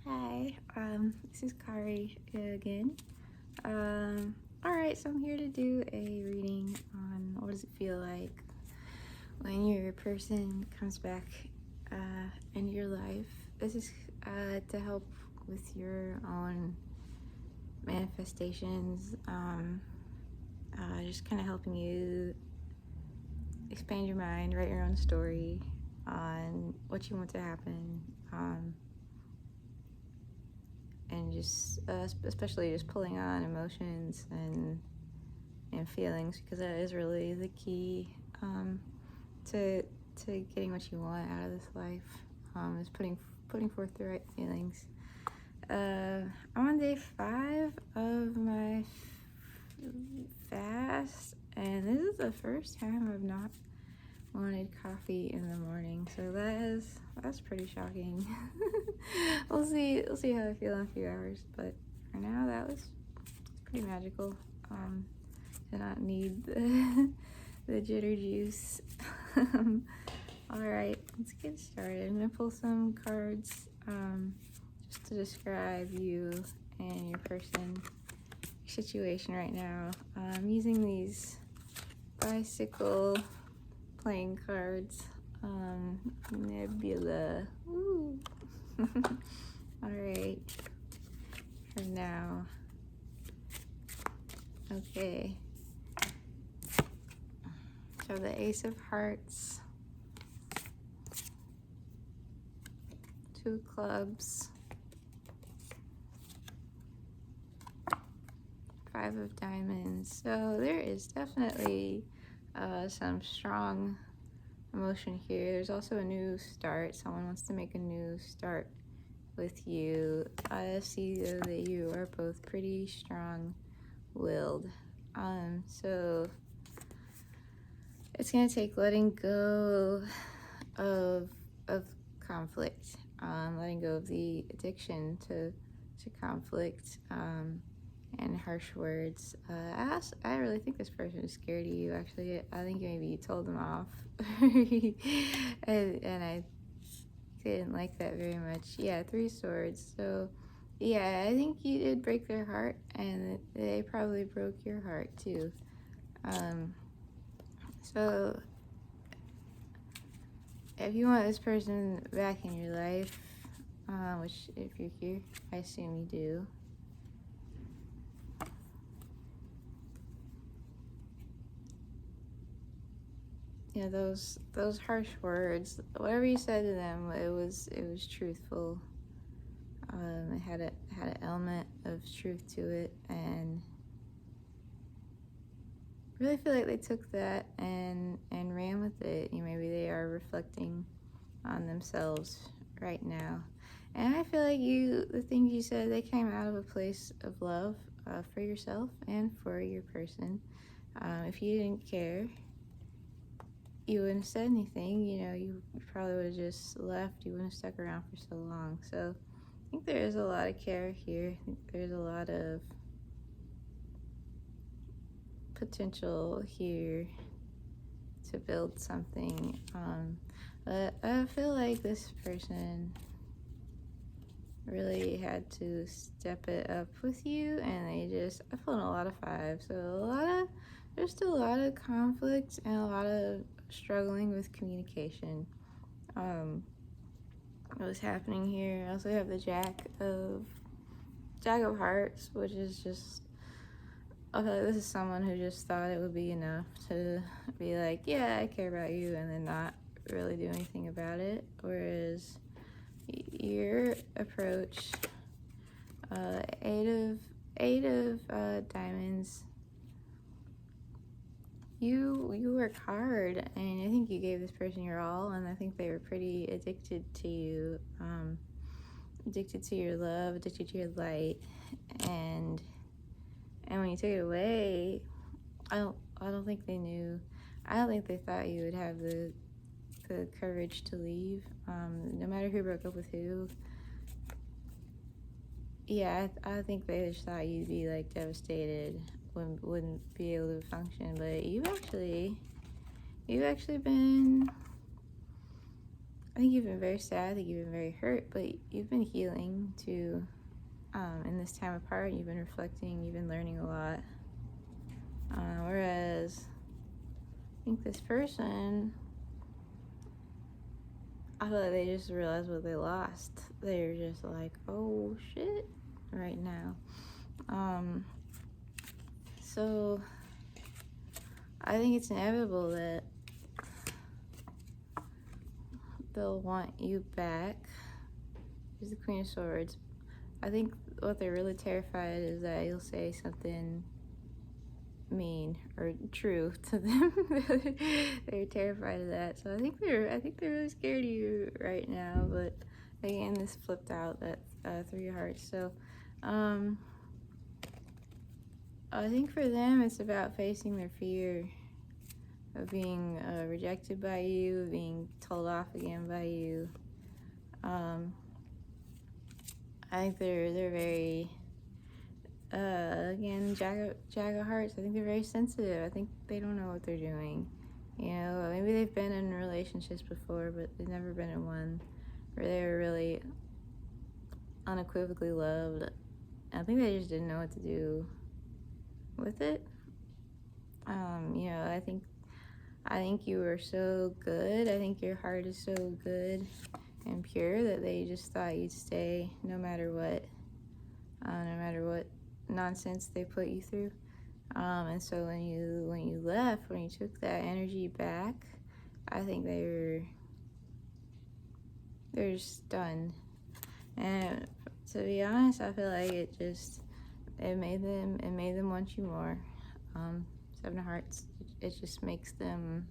Hi, this is Kari again. Alright, so I'm here to do a reading on what does it feel like when your person comes back into your life. This is to help with your own manifestations, just kind of helping you expand your mind, write your own story on what you want to happen. And just especially just pulling on emotions and feelings, because that is really the key to getting what you want out of this life, is putting forth the right feelings. I'm on day 5 of my fast, and this is the first time I've not wanted coffee in the morning, so that's pretty shocking. We'll see how I feel in a few hours, but for now it's pretty magical. To not need the jitter juice. Alright, let's get started. I'm gonna pull some cards just to describe you and your person, your situation right now. I'm using these bicycle playing cards. Nebula. Woo. Alright, for now. Okay. So the Ace of Hearts, 2 clubs, 5 of diamonds. So there is definitely some strong emotion here. There's also a new start. Someone wants to make a new start with you. I see though that you are both pretty strong-willed. So it's gonna take letting go of conflict, letting go of the addiction to conflict, and harsh words. I really think this person is scared of you, actually. I think maybe you told them off. and I didn't like that very much. Yeah, 3 swords. So yeah, I think you did break their heart, and they probably broke your heart too. So if you want this person back in your life, which if you're here, I assume you do. Yeah, those harsh words, whatever you said to them, it was truthful. It had an element of truth to it, and I really feel like they took that and ran with it. Maybe they are reflecting on themselves right now, and I feel like the things you said, they came out of a place of love for yourself and for your person. If you didn't care, you wouldn't have said anything. You probably would have just left. You wouldn't have stuck around for so long. So I think there is a lot of care here. I think there's a lot of potential here to build something. But I feel like this person really had to step it up with you, and I feel a lot of 5. So there's still a lot of conflict and a lot of struggling with communication. What's happening here? I also have the Jack of Hearts, which is just, I feel like this is someone who just thought it would be enough to be like, yeah, I care about you, and then not really do anything about it. Whereas your approach, 8 of diamonds, you work hard, and I think you gave this person your all, and I think they were pretty addicted to you, addicted to your love, addicted to your light, and when you took it away, I don't think they knew. I don't think they thought you would have the courage to leave, no matter who broke up with who. Yeah, I think they just thought you'd be like devastated, wouldn't be able to function. But you've actually been I think you've been very sad, I think you've been very hurt, but you've been healing too. In this time apart, you've been reflecting, you've been learning a lot. Whereas I think this person, I feel like they just realized what they lost. They're just like, oh shit, right now. So I think it's inevitable that they'll want you back. Here's the Queen of Swords. I think what they're really terrified is that you'll say something mean or true to them. They're terrified of that. So I think they're really scared of you right now. But again, this flipped out. That's 3 of Hearts. So I think for them, it's about facing their fear of being rejected by you, being told off again by you. I think they're very again, Jag of Hearts. I think they're very sensitive. I think they don't know what they're doing. You know, maybe they've been in relationships before, but they've never been in one where they were really unequivocally loved. I think they just didn't know what to do with it. You know, I think you were so good. I think your heart is so good and pure that they just thought you'd stay no matter what nonsense they put you through. And so when you left, when you took that energy back, I think they're stunned. And to be honest, I feel like it made them want you more. 7 of Hearts. It just makes them.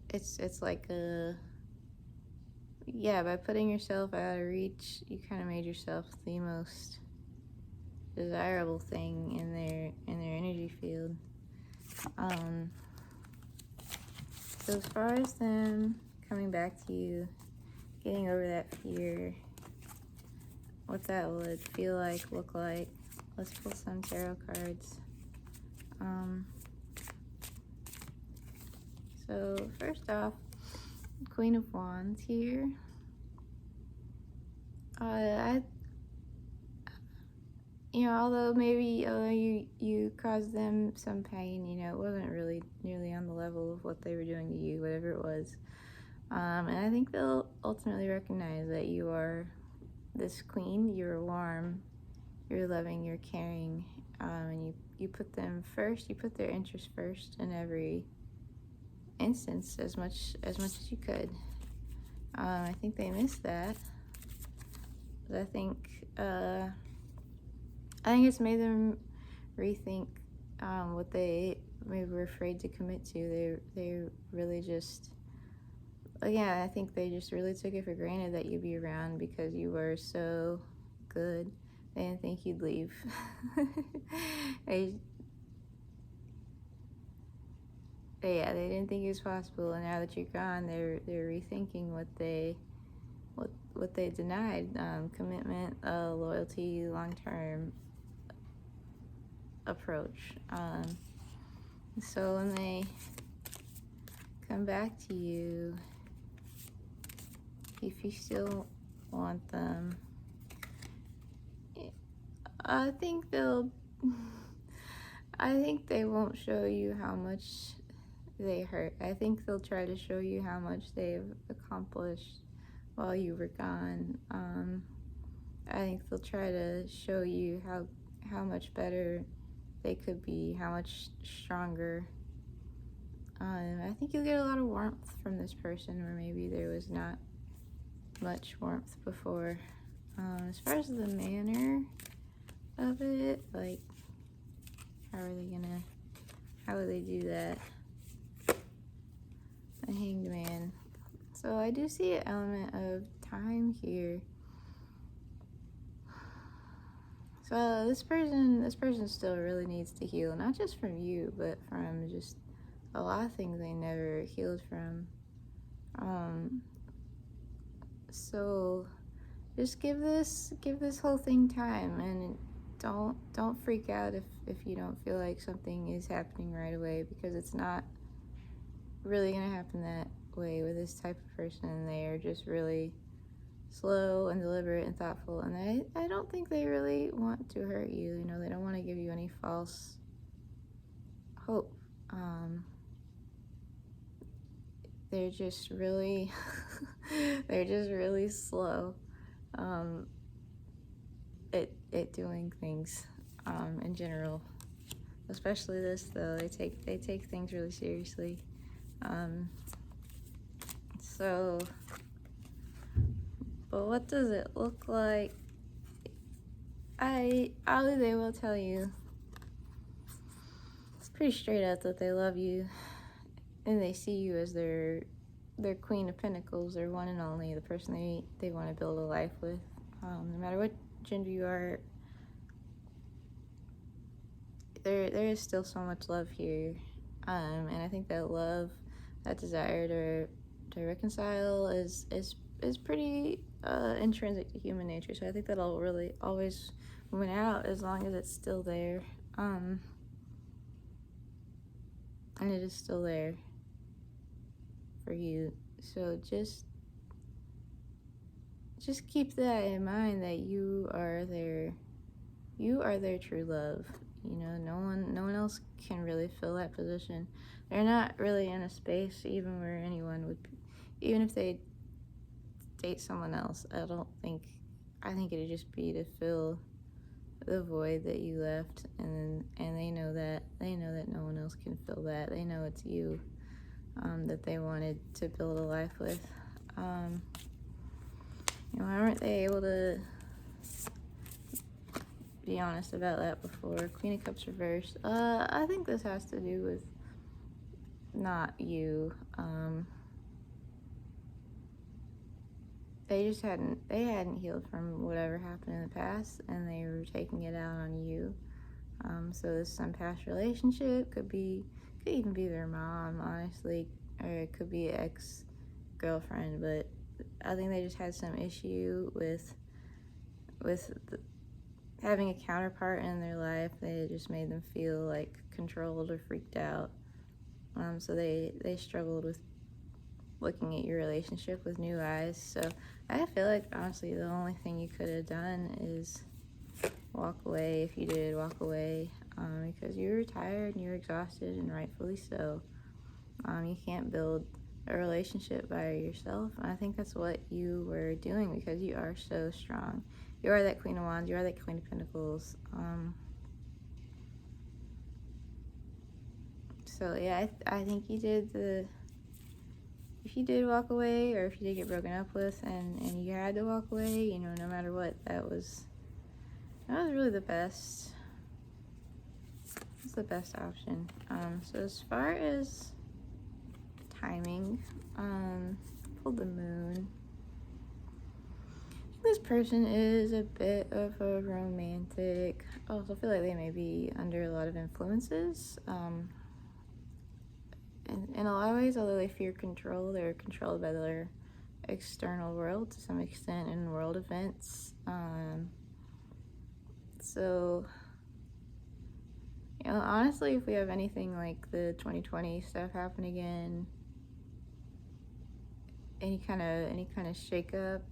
It's like by putting yourself out of reach, you kind of made yourself the most desirable thing in their energy field. So as far as them coming back to you, getting over that fear, what that would feel like, look like, let's pull some tarot cards. So first off, Queen of Wands here. Although you caused them some pain, it wasn't really nearly on the level of what they were doing to you, whatever it was. And I think they'll ultimately recognize that you are this queen. You're warm, you're loving, you're caring, and you put them first. You put their interests first in every instance as much as you could. I think they missed that. But I think it's made them rethink what they maybe were afraid to commit to. They really just, again, I think they just really took it for granted that you'd be around because you were so good. They didn't think you'd leave. They didn't think it was possible, and now that you're gone, they're rethinking what they denied: commitment, loyalty, long-term approach. So when they come back to you, if you still want them, I think they won't show you how much they hurt. I think they'll try to show you how much they've accomplished while you were gone. I think they'll try to show you how much better they could be, how much stronger. I think you'll get a lot of warmth from this person where maybe there was not much warmth before. As far as the manner of it, like, how would they do that? The Hanged Man. So I do see an element of time here. So this person still really needs to heal, not just from you, but from just a lot of things they never healed from. So just give this whole thing time, and don't freak out if you don't feel like something is happening right away, because it's not really gonna happen that way with this type of person. They are just really slow and deliberate and thoughtful, and I don't think they really want to hurt you. You know, they don't want to give you any false hope. They're just really they're just really slow um, at doing things in general. Especially this though, they take things really seriously. Um, so, but what does it look like? They will tell you. It's pretty straight up that they love you, and they see you as their Queen of Pentacles, their one and only, the person they want to build a life with. No matter what gender you are, there is still so much love here, and I think that love, that desire to reconcile is pretty intrinsic to human nature. So I think that'll really always win out as long as it's still there, and it is still there for you. So just keep that in mind, that you are their true love. You know, no one else can really fill that position. They're not really in a space even where anyone would be, even if they date someone else. I think it'd just be to fill the void that you left, and they know that no one else can fill that. They know it's you that they wanted to build a life with. You know, why weren't they able to be honest about that before? Queen of Cups reversed. I think this has to do with not you. They hadn't healed from whatever happened in the past, and they were taking it out on you. So this some past relationship could even be their mom, honestly, or it could be an ex-girlfriend. But I think they just had some issue with having a counterpart in their life. They just made them feel like controlled or freaked out. So they struggled with looking at your relationship with new eyes. So I feel like, honestly, the only thing you could have done is walk away, if you did walk away, because you were tired and you were exhausted, and rightfully so. You can't build a relationship by yourself, and I think that's what you were doing, because you are so strong. You are that Queen of Wands, you are that Queen of Pentacles. So yeah, I think you did if you did walk away, or if you did get broken up with, and you had to walk away, you know, no matter what, that was really the best. It's the best option. So as far as timing, pulled the Moon. This person is a bit of a romantic. I also feel like they may be under a lot of influences. In a lot of ways, although they fear control, they're controlled by their external world to some extent, in world events. So, you know, honestly, if we have anything like the 2020 stuff happen again, any kind of shakeup,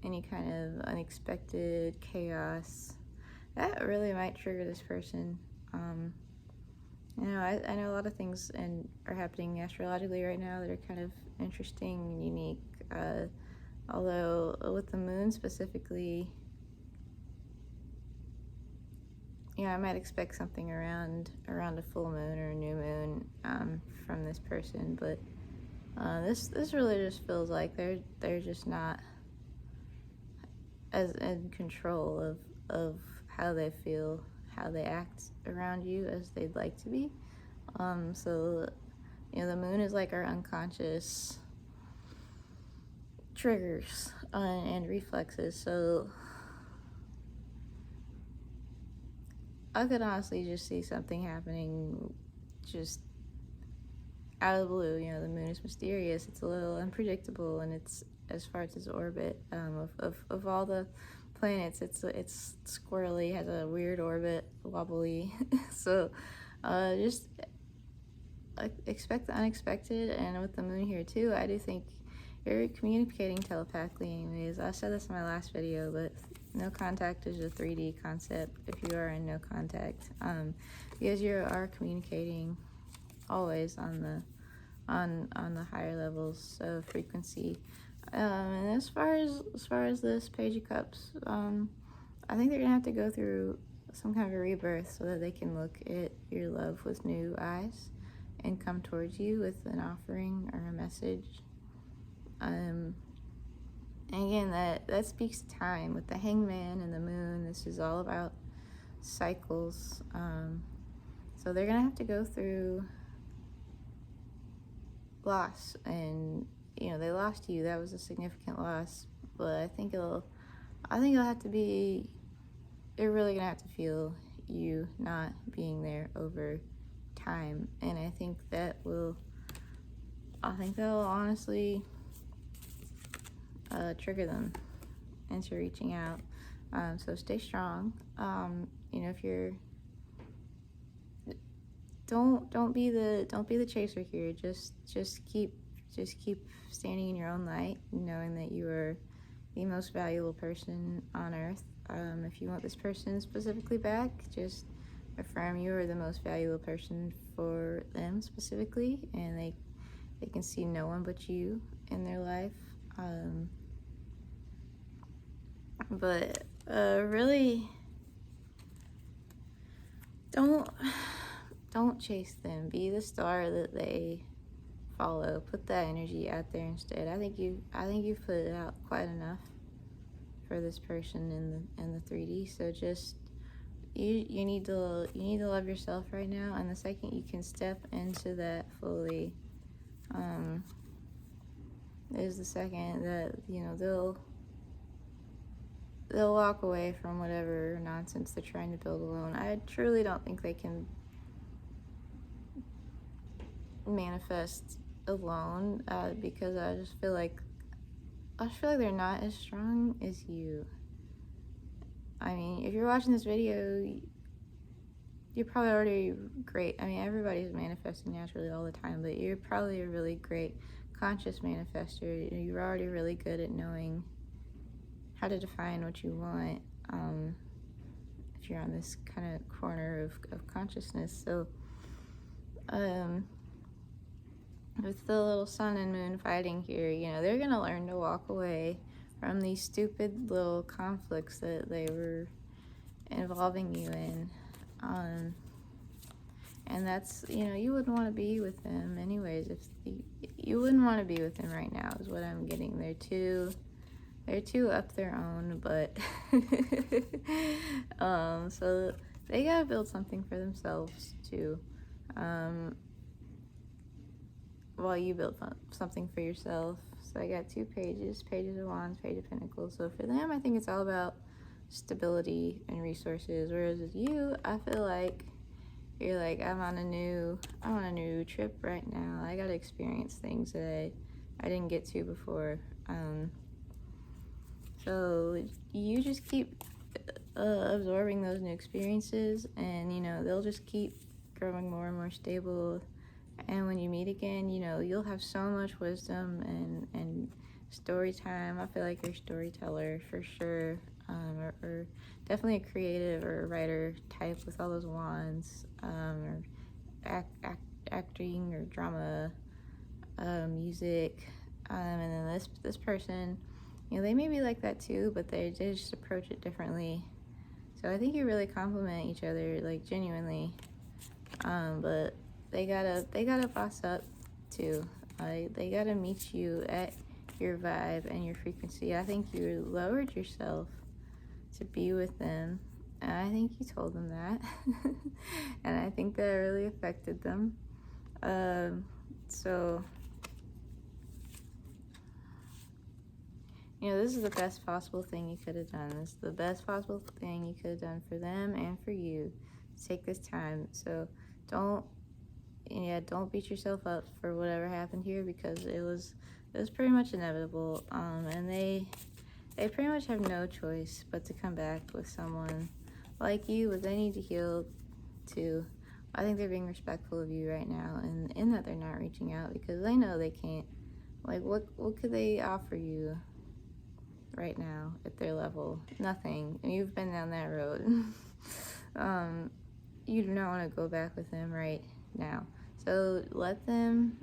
any kind of unexpected chaos, that really might trigger this person. You know, I know a lot of things are happening astrologically right now that are kind of interesting and unique. Although with the Moon specifically, you know, I might expect something around a full moon or a new moon from this person, but this really just feels like they're just not as in control of how they feel, how they act around you as they'd like to be. So, you know, the Moon is like our unconscious triggers and reflexes. So I could honestly just see something happening just out of the blue. You know, the Moon is mysterious. It's a little unpredictable, and it's, as far as its orbit, of all the planets. It's squirrely, has a weird orbit, wobbly. So just expect the unexpected. And with the moon here too, I do think you're communicating telepathically anyways. I said this in my last video, but no contact is a 3D concept if you are in no contact, because you are communicating always on the higher levels of frequency. And as far as this Page of Cups, I think they're gonna have to go through some kind of a rebirth so that they can look at your love with new eyes and come towards you with an offering or a message. And again, that speaks to time with the Hangman and the moon. This is all about cycles. So they're gonna have to go through loss, and they lost you. That was a significant loss, but I think it'll have to be. They're really gonna have to feel you not being there over time, and I think that'll honestly trigger them into reaching out. So stay strong. If you're don't be the chaser here. Just keep standing in your own light, knowing that you are the most valuable person on earth. If you want this person specifically back, just affirm you are the most valuable person for them specifically, and they can see no one but you in their life. But really, don't chase them. Be the star that they follow. Put that energy out there instead. I think you've put it out quite enough for this person in the 3D. So just you need to love yourself right now, and the second you can step into that fully, is the second that they'll walk away from whatever nonsense they're trying to build alone. I truly don't think they can manifest alone, because I just feel like they're not as strong as you. I mean, if you're watching this video, you're probably already great. I mean, everybody's manifesting naturally all the time, but you're probably a really great conscious manifester. You're already really good at knowing how to define what you want, if you're on this kind of corner of consciousness. So with the little sun and moon fighting here, they're gonna learn to walk away from these stupid little conflicts that they were involving you in. And that's, you wouldn't want to be with them anyways. You wouldn't want to be with them right now is what I'm getting. They're too up their own, but so they gotta build something for themselves too, while you build something for yourself. So I got two pages of wands, page of pentacles. So for them, I think it's all about stability and resources, whereas with you, I feel like you're like, I'm on a new trip right now. I gotta experience things that I didn't get to before. So you just keep absorbing those new experiences, and they'll just keep growing more and more stable. And when you meet again, you'll have so much wisdom and story time. I feel like you're a storyteller for sure, or definitely a creative or a writer type with all those wands, or acting or drama, music, and then this person, they may be like that too, but they just approach it differently. So I think you really complement each other, like genuinely. But they gotta boss up too. They gotta meet you at your vibe and your frequency. I think you lowered yourself to be with them, and I think you told them that. And I think that really affected them. So this is the best possible thing you could have done. This is the best possible thing you could have done for them and for you. Take this time. So don't beat yourself up for whatever happened here, because it was pretty much inevitable. And they pretty much have no choice but to come back with someone like you, but they need to heal too. I think they're being respectful of you right now, and in that they're not reaching out because they know they can't. Like, what could they offer you right now at their level? Nothing. And you've been down that road. You do not want to go back with them right now. So let them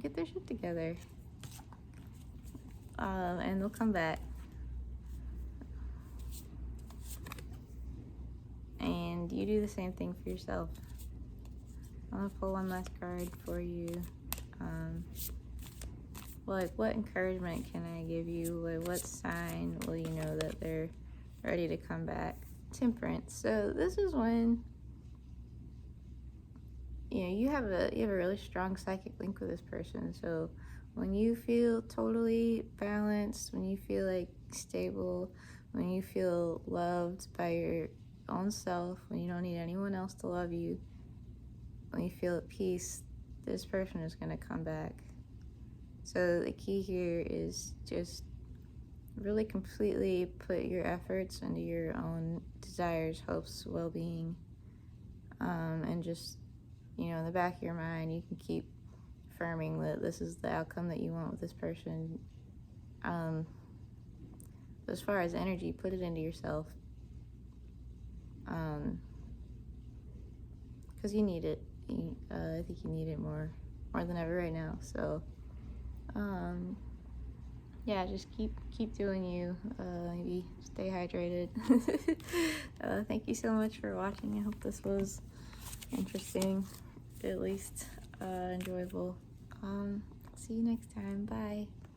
get their shit together, and they'll come back. And you do the same thing for yourself. I'm gonna pull one last card for you. Like, what encouragement can I give you? Like, what sign will you know that they're ready to come back? Temperance. So this is when you have a really strong psychic link with this person. So when you feel totally balanced, when you feel like stable, when you feel loved by your own self, when you don't need anyone else to love you, when you feel at peace, this person is going to come back. So the key here is just really completely put your efforts into your own desires, hopes, well-being, and just, in the back of your mind, you can keep affirming that this is the outcome that you want with this person. As far as energy, put it into yourself, because you need it. I think you need it more than ever right now. So yeah, just keep doing you. Maybe stay hydrated. Thank you so much for watching. I hope this was interesting, at least enjoyable. See you next time. Bye.